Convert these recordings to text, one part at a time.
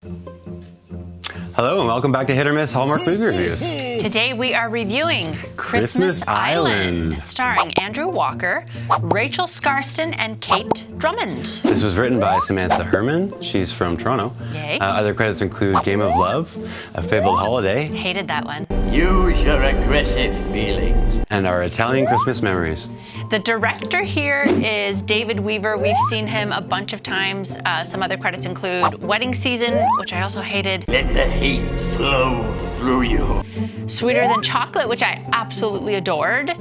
Hello and welcome back to Hit or Miss Hallmark Movie Reviews. Today we are reviewing Christmas Island, starring Andrew Walker, Rachel Scarston, and Kate Drummond. This was written by Samantha Herman. She's from Toronto. Yay. Other credits include Game of Love, A Fabled Holiday. Hated that one. Use your aggressive feelings. And Our Italian Christmas Memories. The director here is David Weaver. We've seen him a bunch of times. Some other credits include Wedding Season, which I also hated. Let the heat flow through you. Sweeter Than Chocolate, which I absolutely adored.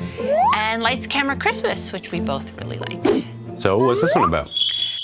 And Lights, Camera, Christmas, which we both really liked. So what's this one about?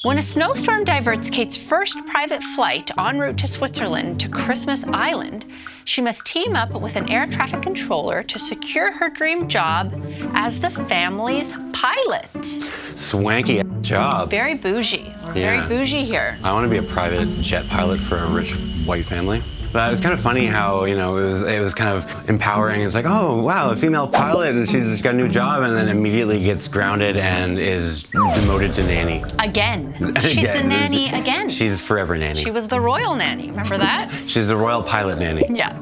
When a snowstorm diverts Kate's first private flight en route to Switzerland to Christmas Island, she must team up with an air traffic controller to secure her dream job as the family's pilot. Swanky job. Very bougie. We're very bougie here. I want to be a private jet pilot for a rich white family. But it's kind of funny how, you know, it was kind of empowering. It's like, oh, wow, a female pilot, and she's got a new job, and then immediately gets grounded and is demoted to nanny. Again. She's the nanny again. She's forever nanny. She was the royal nanny, remember that? She's the royal pilot nanny. Yeah.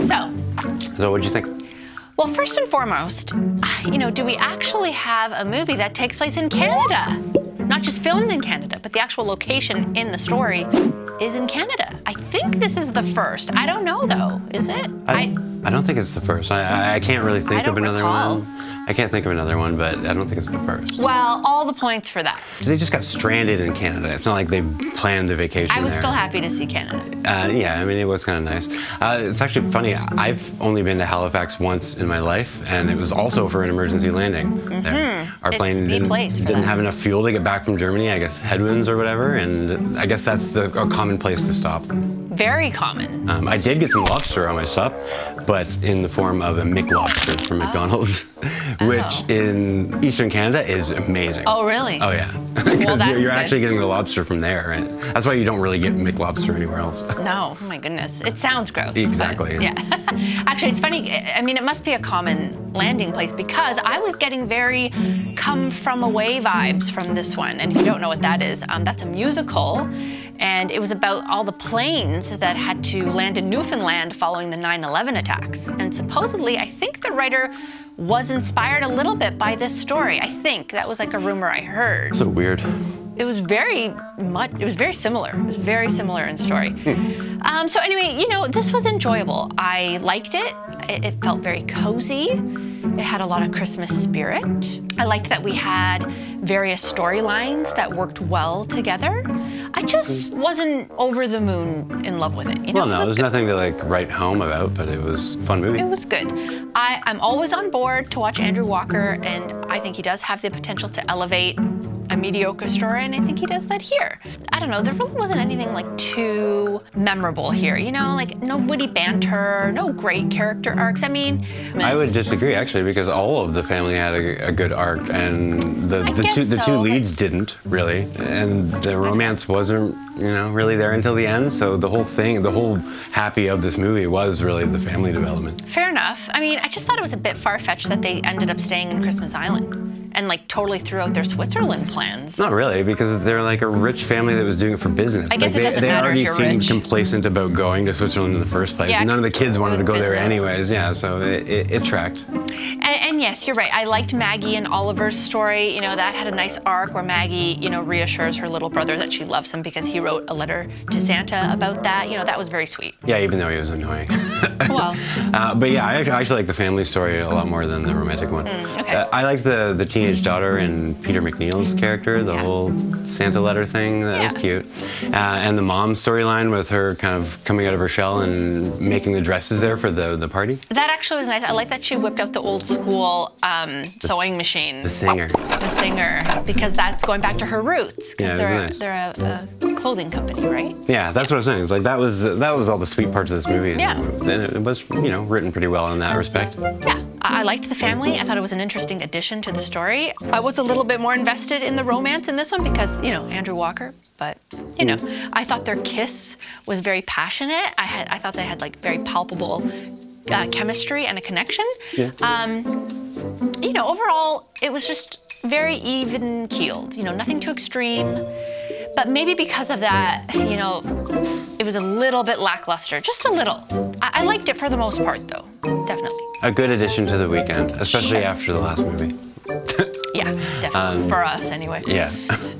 So what'd you think? Well, first and foremost, you know, do we actually have a movie that takes place in Canada? Not just filmed in Canada, but the actual location in the story is in Canada. I think this is the first. I don't know, though. Is it? I don't think it's the first. I can't really think of another one. I can't think of another one, but I don't think it's the first. Well, all the points for that. They just got stranded in Canada. It's not like they planned the vacation I was there. still happy to see Canada. Yeah, I mean, it was kind of nice. It's actually funny. I've only been to Halifax once in my life, and it was also for an emergency landing there. Our plane didn't have enough fuel to get back from Germany, I guess headwinds or whatever, and I guess that's a common place to stop. Very common. I did get some lobster on my sup, but in the form of a McLobster from McDonald's, which in Eastern Canada is amazing. Oh, really? Oh, yeah. Well, that's you're actually getting the lobster from there, right? That's why you don't really get McLobster anywhere else. No, oh my goodness. It sounds gross. Exactly. Yeah. Actually, it's funny. I mean, it must be a common landing place because I was getting very come from away vibes from this one. And if you don't know what that is, that's a musical. And it was about all the planes that had to land in Newfoundland following the 9/11 attacks. And supposedly, I think the writer was inspired a little bit by this story. I think that was like a rumor I heard. So weird. It was very similar. It was very similar in story. So anyway, you know, this was enjoyable. I liked it. It felt very cozy. It had a lot of Christmas spirit. I liked that we had various storylines that worked well together. I just wasn't over the moon in love with it. You know, well, no, there's nothing to like write home about, but it was a fun movie. It was good. I'm always on board to watch Andrew Walker, and I think he does have the potential to elevate a mediocre story, and I think he does that here. I don't know, there really wasn't anything like too memorable here, you know, like no witty banter, no great character arcs. I mean, I would disagree actually, because all of the family had a good arc, and the two leads didn't really, and the romance wasn't, you know, really there until the end. So the whole happy of this movie was really the family development. Fair enough. I mean, I just thought it was a bit far-fetched that they ended up staying in Christmas Island and like totally threw out their Switzerland plans. Not really, because they're like a rich family that was doing it for business. I guess it doesn't matter if you're rich. They already seemed complacent about going to Switzerland in the first place. Yeah, none of the kids wanted to go there business. anyways, yeah, so it tracked. And yes, you're right. I liked Maggie and Oliver's story. You know, that had a nice arc where Maggie, you know, reassures her little brother that she loves him because he wrote a letter to Santa about that. You know, that was very sweet. Yeah, even though he was annoying. Well. But yeah, I actually like the family story a lot more than the romantic one. Okay. I like the teenage daughter and Peter McNeil's character, the whole Santa letter thing. That was cute. And the mom storyline with her kind of coming out of her shell and making the dresses there for the party. That actually was nice. I like that she whipped out the old school sewing machine. The singer. The singer, because that's going back to her roots. Because they're a clothing company, right? Yeah, that's what I'm saying. Like that was all the sweet parts of this movie. Yeah. And it was, you know, written pretty well in that respect. Yeah, I liked the family. I thought it was an interesting addition to the story. I was a little bit more invested in the romance in this one because, you know, Andrew Walker. But, you know, I thought their kiss was very passionate. I thought they had like very palpable chemistry and a connection. Yeah. You know, overall, it was just very even-keeled. You know, nothing too extreme. But maybe because of that, you know, it was a little bit lackluster, just a little. I liked it for the most part, though, definitely. A good addition to the weekend, especially after the last movie. Yeah, definitely, for us anyway. Yeah.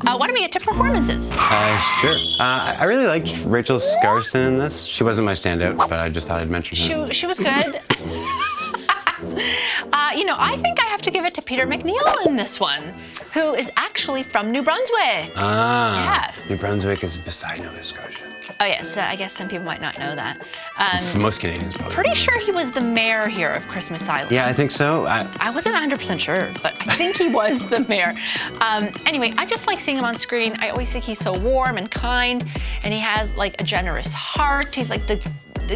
Why don't we get to performances? Sure. I really liked Rachel Skarsten in this. She wasn't my standout, but I just thought I'd mention her. She was good. You know, I think I have to give it to Peter MacNeil in this one, who is actually from New Brunswick. Yeah. New Brunswick is beside Nova Scotia. Oh yes, I guess some people might not know that. For most Canadians, probably. Pretty sure he was the mayor here of Christmas Island. Yeah, I think so. I wasn't 100% sure, but I think he was the mayor. Anyway, I just like seeing him on screen. I always think he's so warm and kind, and he has like a generous heart. He's like the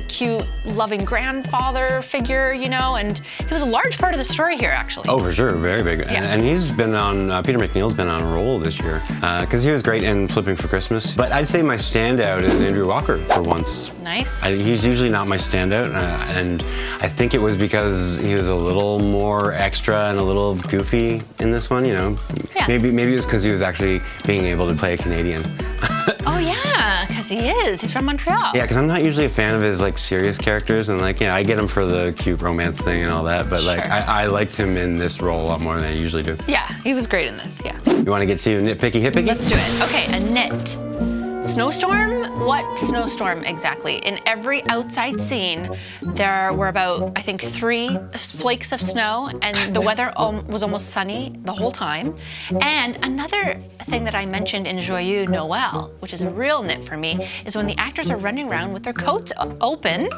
cute, loving grandfather figure, you know, and he was a large part of the story here, actually. Oh, for sure, very big. Yeah. And he's been on, Peter MacNeil's been on a roll this year, because he was great in Flipping for Christmas. But I'd say my standout is Andrew Walker for once. Nice. He's usually not my standout, and I think it was because he was a little more extra and a little goofy in this one, you know. Yeah. Maybe it was because he was actually being able to play a Canadian. Oh yeah, because he is. He's from Montreal. Yeah, because I'm not usually a fan of his like serious characters, and like, you know, I get him for the cute romance thing and all that, but like, Sure. I liked him in this role a lot more than I usually do. Yeah, he was great in this, yeah. You want to get to Nit Picky, Hit Picky? Let's do it. Okay, a nit. Snowstorm? What snowstorm exactly? In every outside scene, there were about, I think, 3 flakes of snow, and the weather was almost sunny the whole time. And another thing that I mentioned in Joyeux Noël, which is a real nit for me, is when the actors are running around with their coats open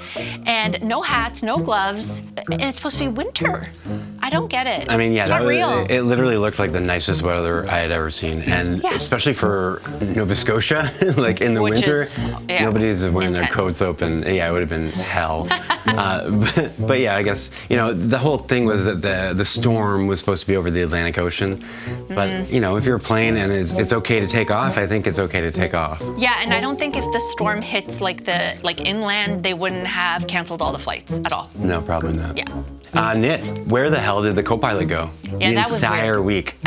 and no hats, no gloves, and it's supposed to be winter. I don't get it. I mean, yeah, it's not real. It literally looked like the nicest weather I had ever seen, and especially for Nova Scotia, like in the winter, nobody's wearing their coats open. Yeah, it would have been hell. But yeah, I guess, you know, the whole thing was that the storm was supposed to be over the Atlantic Ocean, but you know, if you're a plane and it's okay to take off, I think it's okay to take off. Yeah, and I don't think if the storm hits like inland, they wouldn't have canceled all the flights at all. No, probably not. Yeah. Nit, where the hell did the co-pilot go? Yeah, the that was entire weird. week.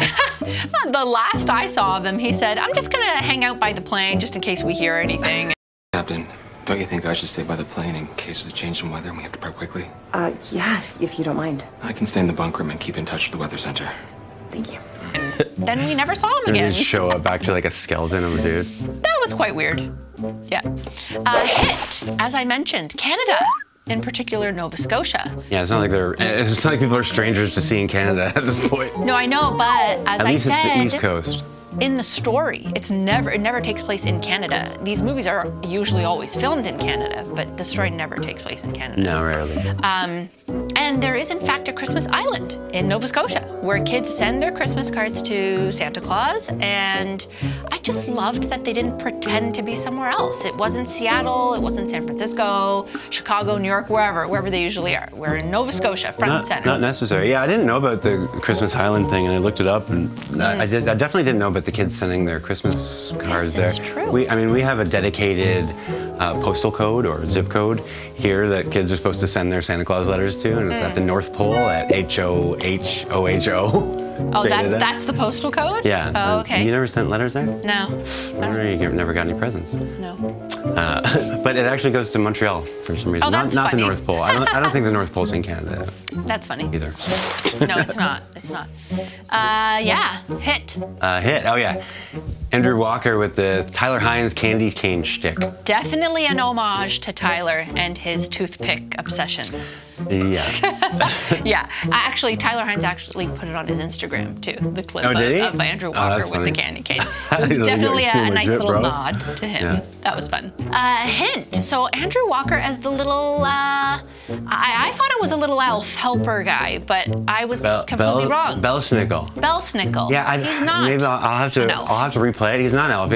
The last I saw of him, he said, "I'm just gonna hang out by the plane just in case we hear anything." Captain, don't you think I should stay by the plane in case there's a change in weather and we have to prep quickly? Yeah, if you don't mind. I can stay in the bunk room and keep in touch with the weather center. Thank you. Then we never saw him And again. he'd show up actually like a skeleton of a dude. That was quite weird. Yeah. Hit, as I mentioned, Canada. In particular, Nova Scotia. Yeah, it's not like people are strangers to seeing Canada at this point. No, I know, but as At least I said, it's the East Coast. in the story, it never takes place in Canada. These movies are usually always filmed in Canada, but the story never takes place in Canada. No, rarely. And there is, in fact, a Christmas island in Nova Scotia where kids send their Christmas cards to Santa Claus, and I just loved that they didn't pretend to be somewhere else. It wasn't Seattle, it wasn't San Francisco, Chicago, New York, wherever they usually are. We're in Nova Scotia, front and center. Not necessary. Yeah, I didn't know about the Christmas Island thing, and I looked it up, and I definitely didn't know about the kids sending their Christmas cards there. Yes, it's true. I mean, we have a dedicated postal code or zip code here that kids are supposed to send their Santa Claus letters to, and it's at the North Pole at HOHOHO. Oh, that's the postal code? Yeah. Oh, okay. You never sent letters there? No. I wonder you never got any presents. No. But it actually goes to Montreal for some reason. Oh, that's not the funny. North Pole. I don't think the North Pole's in Canada That's funny. either. No, it's not. It's not. Yeah, Hit. Hit. Oh yeah. Andrew Walker with the Tyler Hines candy cane shtick. Definitely an homage to Tyler and his toothpick obsession. Yeah. Yeah, actually, Tyler Hines actually put it on his Instagram too. The clip Oh, did he? of Andrew Oh, Walker that's with funny. the candy cane. It was Like, definitely you're too a nice legit, little bro. nod to him. Yeah. That was fun. Hint. So Andrew Walker as the little, I thought it was a little elf helper guy, but I was completely wrong. Belsnickel. Belsnickel. Yeah, he's not. Maybe I'll have to replay it. He's not an elf.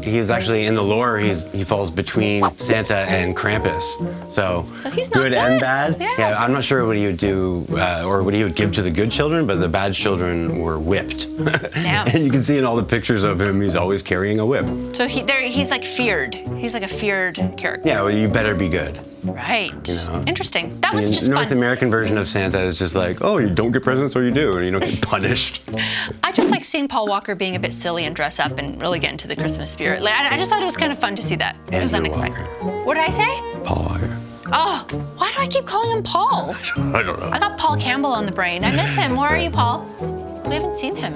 He's actually in the lore. He falls between Santa and Krampus. So he's not good and good. bad. Yeah. I'm not sure what he would do or what he would give to the good children, but the bad children were whipped. Damn. And you can see in all the pictures of him, he's always carrying a whip. So he's like feared. He's like a feared character. Yeah, well, you better be good. Right. You know? Interesting. That was The just North fun. American version of Santa is just like, oh, you don't get presents or you do, and you don't get punished. I just like seeing Paul Walker being a bit silly and dress up and really get into the Christmas spirit. Like, I just thought it was kind of fun to see that. It was Andrew unexpected. Walker. What did I say? Paul Walker. Oh, why do I keep calling him Paul? I don't know. I got Paul Campbell on the brain. I miss him. Where are you, Paul? We haven't seen him.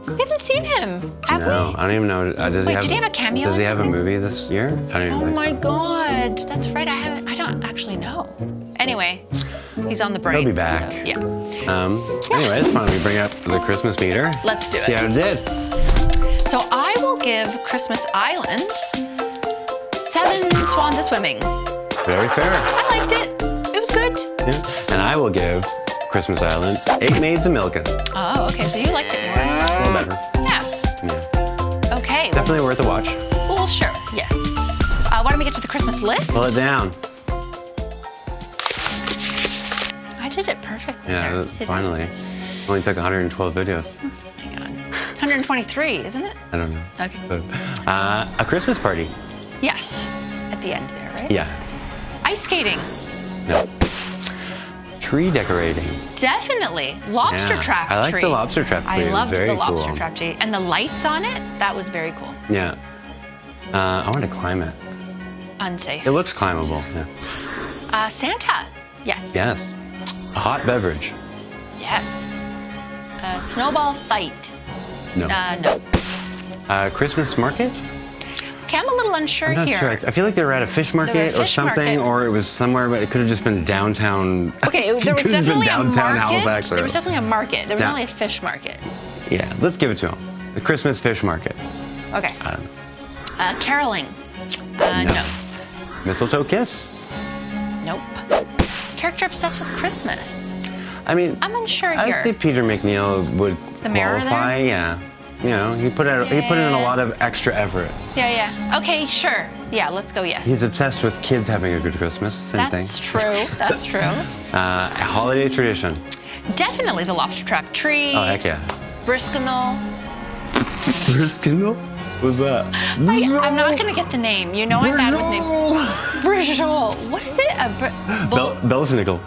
We haven't seen him, have No, we? I don't even know. Wait, did he have a cameo Does in he have a something? movie this year? I don't even Oh think my so. God, that's right. I don't actually know. Anyway, he's on the brain. He'll be back. So, yeah. Anyways, why don't we bring up the Christmas meter? Let's do See it. how it did. So I will give Christmas Island 7 swans a swimming. Very fair. I liked it. It was good. Yeah. And I will give Christmas Island 8 maids a milking. Oh, okay. So you liked it more. A little better. Yeah. Yeah. Okay. Definitely worth a watch. Well, sure. Yes. Why don't we get to the Christmas list? Pull it down. I did it perfectly. Yeah, there. See that? finally. Only took 112 videos. Hang on. 123, isn't it? I don't know. Okay. But, a Christmas party. Yes. At the end there, right? Yeah. Ice skating. No. Tree decorating. Definitely. Lobster Yeah, trap I like tree. the lobster trap tree. I It was loved very the lobster cool. trap tree. And the lights on it, that was very cool. Yeah. I want to climb it. Unsafe. It looks climbable. Yeah. Santa. Yes. Yes. A hot beverage. Yes. Snowball fight. No. No. Christmas market? Okay, I'm a little unsure I'm not here. sure. I feel like they were at a fish market They were at a or fish something, market. or it was somewhere, but it could have just been downtown. Okay, It there was could have been definitely a downtown market. Halifax. There was definitely a market. There was Down- only a fish market. Yeah, let's give it to them. The Christmas fish market. Okay. I don't know. Caroling. No. No. Mistletoe kiss. Nope. Character obsessed with Christmas. I mean, I'm unsure I'd here. say Peter McNeil would The mirror qualify. there? Yeah. You know, he put in a lot of extra effort. Yeah. Okay, sure. Yeah, let's go yes. He's obsessed with kids having a good Christmas. Same thing. That's true. That's true. A holiday tradition. Definitely the lobster trap tree. Oh, heck yeah. Briskenol. Briskenol? What's that? I'm not gonna get the name. You know I'm bad with names. Briskenol. What is it? Belschnickel.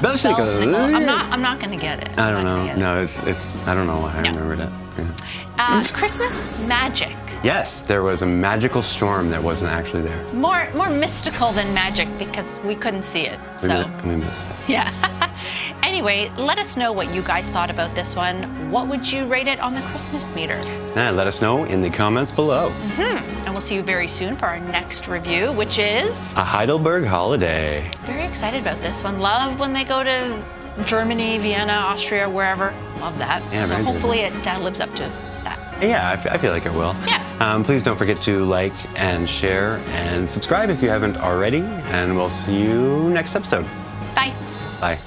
Belschnickel. I'm not gonna get it. I I'm don't not know. gonna get No, it's. I don't know why I No. remembered it. Yeah. it. Christmas magic. Yes, there was a magical storm that wasn't actually there. More mystical than magic because we couldn't see it. So We missed it. yeah. Anyway, let us know what you guys thought about this one. What would you rate it on the Christmas meter? And let us know in the comments below. And we'll see you very soon for our next review, which is A Heidelberg holiday. very excited about this one. Love when they go to Germany, Vienna, Austria, wherever. Love that. Yeah, so very good. hopefully it lives up to that. Yeah, I feel like it will. Yeah. Please don't forget to like and share and subscribe if you haven't already. And we'll see you next episode. Bye. Bye.